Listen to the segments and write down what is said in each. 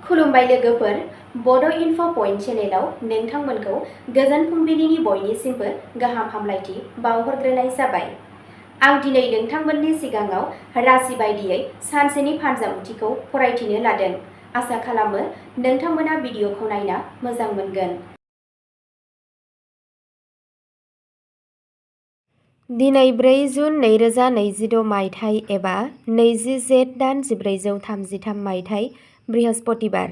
खुलुमबाय लोगोफोर, बड' इनफ' पइन्ट चेनेलाव नोंथांमोनखौ गोजोन फुंबिलिनि बयनिसिमबो गाहाम हामलायथि बावहरग्रोनाय जाबाय। आं दिनै नोंथांमोननि सिगाङाव राशि बायदियै सानसेनि फानजामुथिखौ फरायथिनो लादों। आसा खालामो नोंथांमोना भिडिअखौ नायना मोजां मोनगोन। दिनै 4 जुन 2026 मायथाइ एबा 20 जेठ दान 1433 मायथाइ बृहस्पतिबार।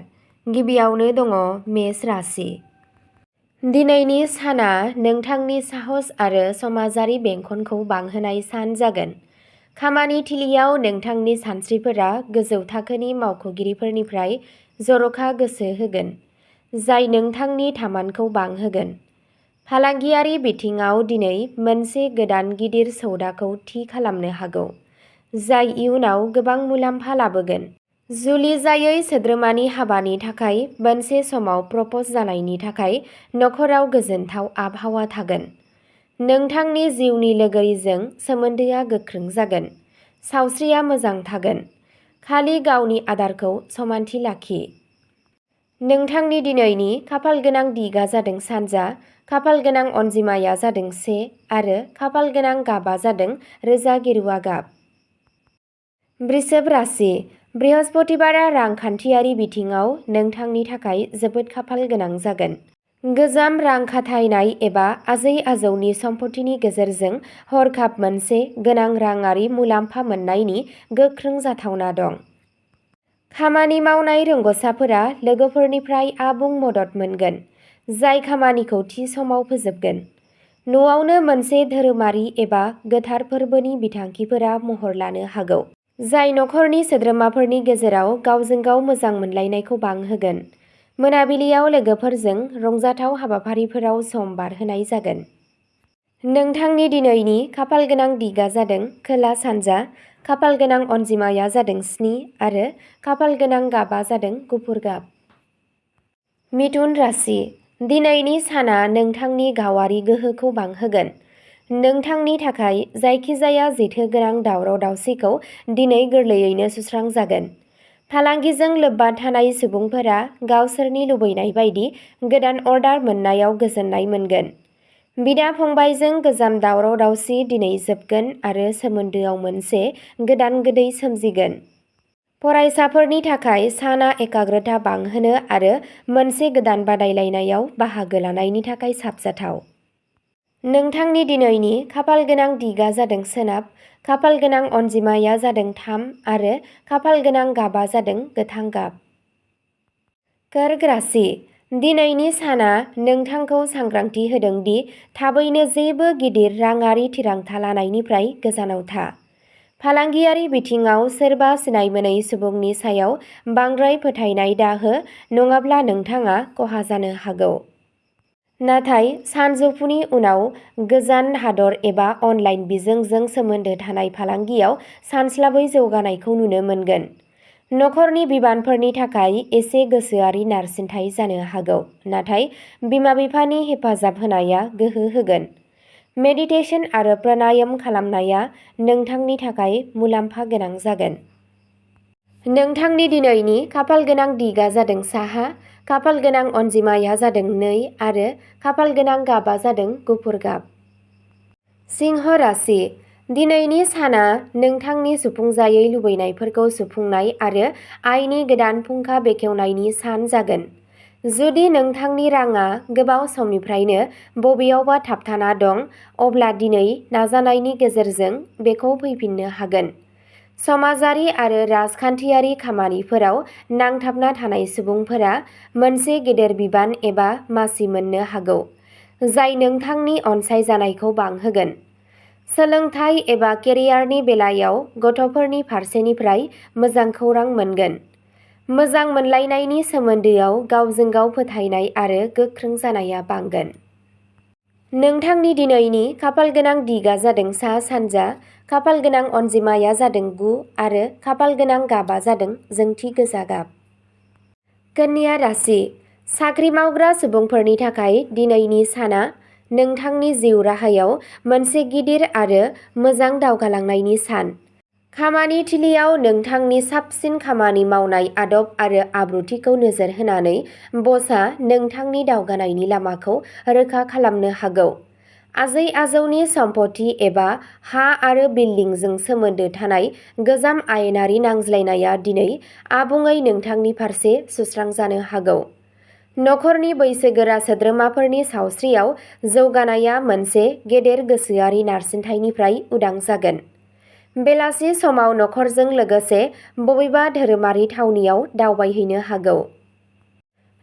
गिबियावनो दङ मेष राशि। दिनैनि साना नोंथांनि साहस आरो समाजारि बेंखनखौ बांहोनाय सान जागोन। खामानि थिलियाव नोंथांनि सानस्रिफोरा गोजौ थाखोनि मावख'गिरिफोरनिफ्राय जर'खा गोसो होगोन, जाय नोंथांनि थामानखौ बांहोगोन। फालांगियारि बिथिङाव दिनै मोनसे गोदान गिदिर सौदाखौ थि खालामनो हागौ, जाय इयुनाव गोबां मुलाम्फा लाबोगोन। जुलि जायै सोद्रोमानि हाबानि थाखाय मोनसे समाव प्रप'ज जानायनि थाखाय नखराव गोजोनथाव आबहावा थागोन। नोंथांनि जिउनि लोगोरिजों सोमोन्दोआ गोख्रों जागोन। सावस्रिया मोजां थागोन। खालि गावनि आदारखौ समानथि लाखि। नोंथांनि दिनैनि खाफालगोनां दिगा जादों सानजा, खाफालगोनां अनजिमाया जादों 1 आरो खाफालगोनां गाबआ जादों रोजा गेरुवा गाब। वृषभ राशि। बृहस्पतिबारआ रांखान्थियारि बिथिङाव नोंथांनि थाखाय जोबोद खाफाल गोनां जागोन। गोजाम रां खाथायनाय एबा आजै-आजौनि सम्पथिनि गेजेरजों हरखाब मोनसे गोनां राङारि मुलाम्फा मोन्नायनि गोख्रों जाथावना दं। खामानि मावनाय रोंग'साफोरा लोगोफोरनिफ्राय आबुं मदद मोनगोन, जाय खामानिखौ थि समाव फोजोबगोन। न'आवनो मोनसे धोरोमारि एबा गोथार फोरबोनि बिथांखिफोरा महर लानो हागौ, जाय नखरनि सोद्रोमाफोरनि गेजेराव गावजों-गाव मोजां मोनलायनायखौ बांहोगोन। मोनाबिलियाव लोगोफोरजों रंजाथाव हाबाफारिफोराव सम बारहोनाय जागोन। नोंथांनि दिनैनि खाफालगोनां दिगा जादों खोला-सानजा, खाफालगोनां अनजिमाया जादों 7 आरो खाफालगोनां गाबआ जादों गुफुर गाब। मिथुन राशि। दिनैनि साना नोंथांनि गावारि गोहोखौ बांहोगोन। नोंथांनि थाखाय जायखिजाया जेथोगोनां दावराव-दावसिखौ दिनै गोरलैयैनो सुस्रांजागोन। फालांगिजों लोब्बा थानाय सुबुंफोरा गावसोरनि लुबैनाय बायदि गोदान अर्डार मोननायाव गोजोननाय मोनगोन। बिदा-फंबायजों गोजाम दावराव-दावसि दिनै जोबगोन आरो सोमोन्दोआव मोनसे गोदान गोदै सोमजिगोन। फरायसाफोरनि थाखाय साना एकाग्रता बांहोनो आरो मोनसे गोदान बादायलायनायाव बाहागो लानायनि थाखाय साबजाथाव। नोंथांनि दिनैनि खाफालगोनां दिगा जादों सोनाब, खाफालगोनां अनजिमाया जादों 3 आरो खाफालगोनां गाबआ जादों गोथां गाब। कर्क राशि। दिनैनि साना नोंथांखौ सांग्रांथि होदों दि थाबैनो जेबो गिदिर राङारि थिरांथा लानायनिफ्राय गोजानाव था। फालांगियारि बिथिङाव सोरबा सिनायमोनै सुबुंनि सायाव बांद्राय फोथायनाय दाहो, नङाब्ला नोंथाङा खहा जानो हागौ। नाथाय सानजौफुनि उनाव गोजान हादर एबा अनलाइन बिजोंजों सोमोन्दो थानाय फालांगियाव सानस्लाबै जौगानायखौ नुनो मोनगोन। नखरनि बिबानफोरनि थाखाय एसे गोसोआरि नारसिनथाय जानो हागौ, नाथाय बिमा-बिफानि हेफाजाब होनाया गोहो होगोन। मेडिटेशन आरो प्राणायाम खालामनाया नोंथांनि थाखाय मुलाम्फा गोनां जागोन। नोंथांनि दिनैनि खाफालगोनां दिगा जादों साहा, खाफालगोनां अनजिमाया जादों 2 आरो खाफालगोनां गाबआ जादों गुफुर गाब। सिंह राशि। दिनैनि साना नोंथांनि सुफुंजायै लुबैनायफोरखौ सुफुंनाय आरो आयनि गोदान फुंखा बेखेवनायनि सान जागोन। जुदि नोंथांनि रांआ गोबाव समनिफ्रायनो बबेयावबा थाबथाना दं, अब्ला दिनै नाजानायनि गेजेरजों बेखौ फैफिननो हागोन। समाजारि आरो राजखान्थियारि खामानिफोराव नांथाबना थानाय सुबुंफोरा मोनसे गेदेर बिबान एबा मासि मोननो हागौ, जाय नोंथांनि अनसायजानायखौ बांहोगोन। सोलोंथाय एबा केरियारनि बेलायाव गथ'फोरनि फारसेनिफ्राय मोजां खौरां मोनगोन। मोजां मोनलायनायनि सोमोन्दोआव गावजों-गाव फोथायनाय आरो गोख्रों जानाया बांगोन। नोंथांनि दिनैनि खाफालगोनां दिगा जादों सा-सानजा, खाफालगोनां अनजिमाया जादों 9 आरो खाफालगोनां गाबआ जादों जोंथि गोजा गाब। कन्या राशि। साख्रि मावग्रा सुबुंफोरनि थाखाय दिनैनि साना नोंथांनि जिउ राहायाव मोनसे गिदिर आरो मोजां दावगालांनायनि सान। खामानि थिलियाव नोंथांनि साबसिन खामानि मावनाय आदब आरो आब्रुथिखौ नोजोर होनानै बसआ नोंथांनि दावगानायनि लामाखौ रोखा खालामनो हागौ। आजै-आजौनि सम्पथि एबा हा आरो बिल्डिंजों सोमोन्दो थानाय गोजाम आयेनारि नांज्लायनाया दिनै आबुङै नोंथांनि फारसे सुस्रांजानो हागौ। नखरनि बैसोगोरा सोद्रोमाफोरनि सावस्रियाव जौगानाया मोनसे गेदेर गोसोआरि नारसिनथायनिफ्राय उदां जागोन। बेलासि समाव नखरजों लोगोसे बबेबा धोरोमारि थावनियाव दावबायहैनो हागौ।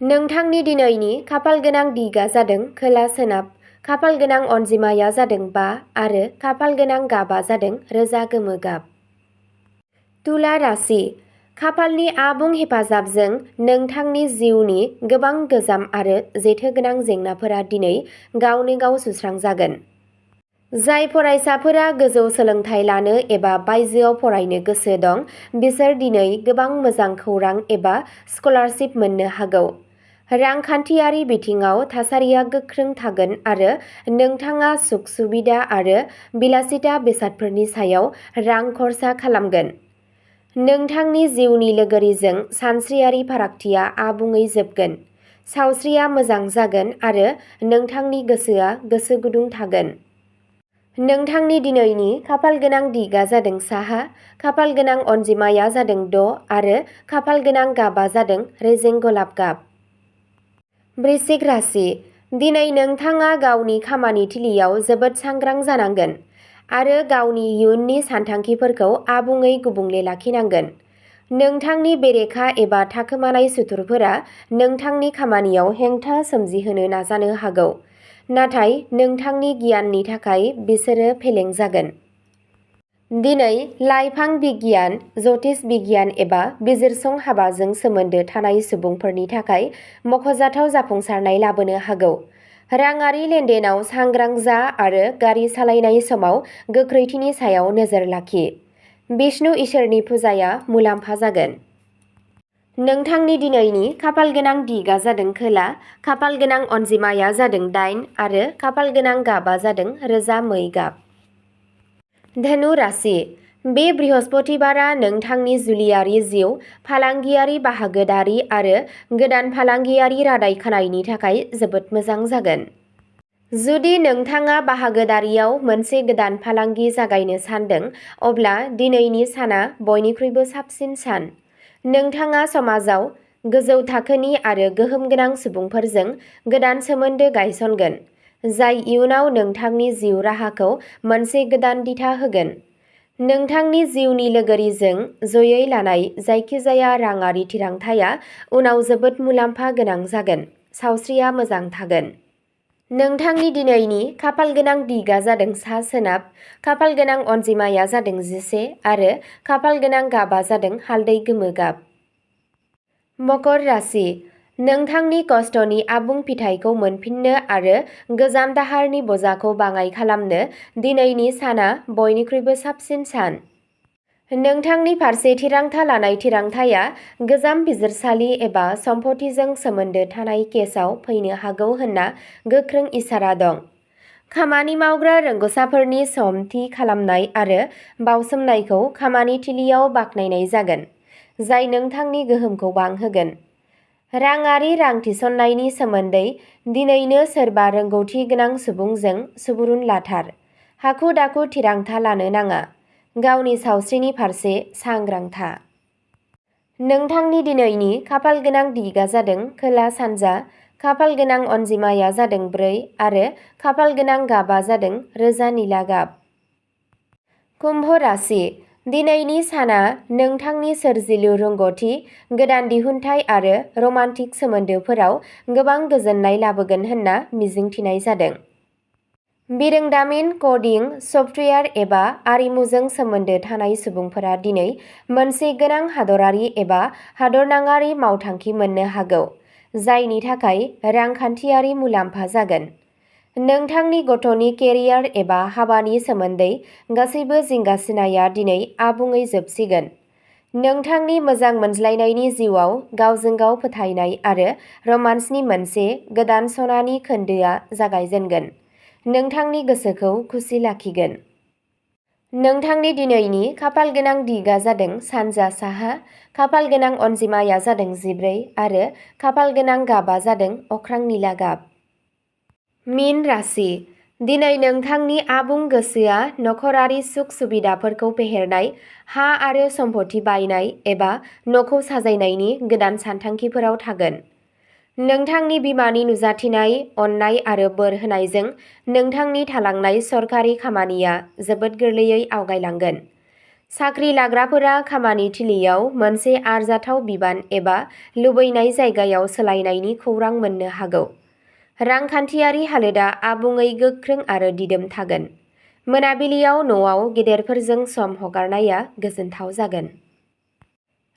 नोंथांनि दिनैनि खाफालगोनां दिगआ जादों खोला-सोनाब, खाफालगोनां अनजिमाया जादों 5 आरो खाफालगोनां गाबआ जादों रोजा गोमो गाब। तुला राशि, खाफालनि आबुं हेफाजाबजों नोंथांनि जिउनि गोबां गोजाम आरो जेथोगोनां जेंनाफोरा दिनै गावनो गाव सुस्रांजागोन। जाय फरायसाफोरा गोजौ सोलोंथाइ लानो एबा बायजोआव फरायनो गोसो दं, बिसोर दिनै गोबां मोजां खौरां एबा स्कलारशिप मोननो हागौ। रांखान्थियारि बिथिङाव थासारिया गोख्रों थागोन आरो नोंथाङा सुख-सुबिदा आरो बिलासिता बेसादफोरनि सायाव रां खर्सा खालामगोन। नोंथांनि जिउनि लोगोरिजों सानस्रियारि फारागथिया आबुङै जोबगोन। सावस्रिया मोजां जागोन आरो नोंथांनि गोसोआ गोसो गुदुं थागोन। नोंथांनि दिनैनि खाफालगोनां दिगआ जादों साहा, खाफालगोनां अनजिमाया जादों 6 आरो खाफालगोनां गाबआ जादों रेजें गलाब गाब। वृश्चिक राशि, दिनै नोंथाङा गावनि खामानि थिलियाव जोबोद सांग्रां जानांगोन आरो गावनि इयुननि सानथांखिफोरखौ आबुङै गुबुंले लाखिनांगोन। नोंथांनि बेरेखा एबा थाखोमानाय सुथुरफोरा नोंथांनि खामानियाव हेंथा सोमजिहोनो नाजानो हागौ, नाथाय नोंथांनि गियाननि थाखाय बिसोरो फेलें जागोन। दिनै लाइफां बिगियान, ज्योतिष बिगियान एबा बिजिरसं हाबाजों सोमोन्दो थानाय सुबुंफोरनि थाखाय मख'जाथाव जाफुंसारनाय लाबोनो हागौ। राङारि लेनदेनाव सांग्रां जा आरो गारि सालायनाय समाव गोख्रैथिनि सायाव नोजोर लाखि। विष्णु इसोरनि फुजाया मुलाम्फा जागोन। नोंथांनि दिनैनि खाफालगोनां दिगआ जादों खोला, खाफालगोनां अनजिमाया जादों 8 आरो खाफालगोनां गाबआ जादों रोजा मै गाब। धनु राशि, बे बृहस्पतिबारआ नोंथांनि जुलियारि जिउ, फालांगियारि बाहागोदारि आरो गोदान फालांगियारि रादाय खानायनि थाखाय जोबोद मोजां जागोन। जुदि नोंथाङा बाहागोदारियाव मोनसे गोदान फालांगि जागायनो सानदों, अब्ला दिनैनि साना बयनिख्रुइबो साबसिन सान। नोंथाङा समाजाव गोजौ थाखोनि आरो गोहोम गोनां सुबुंफोरजों गोदान सोमोन्दो गायसनगोन, जाय इयुनाव नोंथांनि जिउ राहाखौ मोनसे गोदान दिथा होगोन। नोंथांनि जिउनि लोगोरिजों जयै लानाय जायखिजाया राङारि थिरांथाया उनाव जोबोद मुलाम्फा गोनां जागोन। सावस्रिया मोजां थागोन। नोंथांनि दिनैनि खाफालगोनां दिगआ जादों सा-सोनाब, खाफालगोनां अनजिमाया जादों 11 आरो खाफालगोनां गाबआ जादों हालदै गोमो गाब। मकर राशि, नोंथांनि खस्थ'नि आबुं फिथाइखौ मोनफिननो आरो गोजाम दाहारनि बजाखौ बाङाइ खालामनो दिनैनि साना बयनिख्रुइबो साबसिन सान। नोंथांनि फारसे थिरांथा लानाय थिरांथाया गोजाम बिजिरसालि एबा सम्पथिजों सोमोन्दो थानाय केसआव फैनो हागौ होनना गोख्रों इसारा दं। खामानि मावग्रा रोंग'साफोरनि सम थि खालामनाय आरो बावसोमनायखौ खामानि थिलियाव बाख्नायनाय जागोन, जाय नोंथांनि गोहोमखौ बांहोगोन। राङारि रां थिसननायनि सोमोन्दै दिनैनो सोरबा रोंग'थि गोनां सुबुंजों सुबुरुन लाथार। हाखु-दाखु थिरांथा लानो नाङा। गावनि सावस्रिनि फारसे सांग्रां था। नोंथांनि दिनैनि खाफालगोनां दिगआ जादों खोला-सानजा, खाफालगोनां अनजिमाया जादों 4 आरो खाफालगोनां गाबआ जादों रोजा निला गाब। कुम्भ राशि, दिनैनि साना नोंथांनि सोरजिलु रोंग'थि, गोदान दिहुनथाय आरो रमान्टिक सोमोन्दोफोराव गोबां गोजोननाय लाबोगोन होनना मिजिंथिनाय जादों। बिरोंदामिन, क'डिं, सफ्टवेयार एबा आरिमुजों सोमोन्दो थानाय सुबुंफोरा दिनै मोनसे गोनां हादरारि एबा हादरनाङारि मावथांखि मोननो हागौ, जायनि थाखाय रांखान्थियारि मुलाम्फा जागोन। नोंथांनि गथ'नि केरियार एबा हाबानि सोमोन्दै गासैबो जिंगासिनाया दिनै आबुङै जोबसिगोन। नोंथांनि मोजां मोनज्लायनायनि जिउआव गावजों गाव फोथायनाय आरो रमान्सनि मोनसे गोदान सनानि खोन्दोआ जागायजेनगोन। नोंथांनि गोसोखौ खुसि लाखिगोन। नोंथांनि दिनैनि खाफाल गोनां दिगा जादों सानजा साहा, खाफाल गोनां अनजिमाया जादों 14 आरो खाफाल गोनां गाबा जादों अख्रां निला गाब। मीन राशि। दिनै नोंथांनि आबुं गोसोआ नखरारि सुख सुबिदाफोरखौ फेहेरनाय, हा आरो सम्पथि बायनाय एबा न'खौ साजायनायनि गोदान सानथांखिफोराव थागोन। नोंथांनि बिमानि नुजाथिनाय अननाय आरो बोर होनायजों नोंथांनि थालांनाय सरकारि खामानिया जोबोद गोरलैयै आवगायलांगोन। साख्रि लाग्राफोरा खामानि थिलियाव मोनसे आरजाथाव बिबान एबा लुबैनाय जायगायाव सोलायनायनि खौरां मोननो हागौ। रांखान्थियारि हालोदा आबुङै गोख्रों आरो दिदोम थागोन। मोनाबिलियाव न'आव गेदेरफोरजों सम हगारनाया गोजोनथाव जागोन।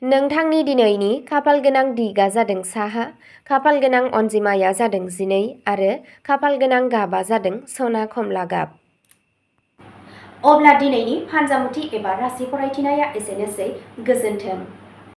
नोंथांनि दिनैनि खाफाल गोनां दिगा जादों साहा, खाफाल गोनां अनजिमाया जादों 12 आरो खाफाल गोनां गाबा जादों सना खमला गाब। अब्ला दिनैनि फानजामुथि एबा राशि फरायथिनाया एसेनोसै। गोजोन्थों।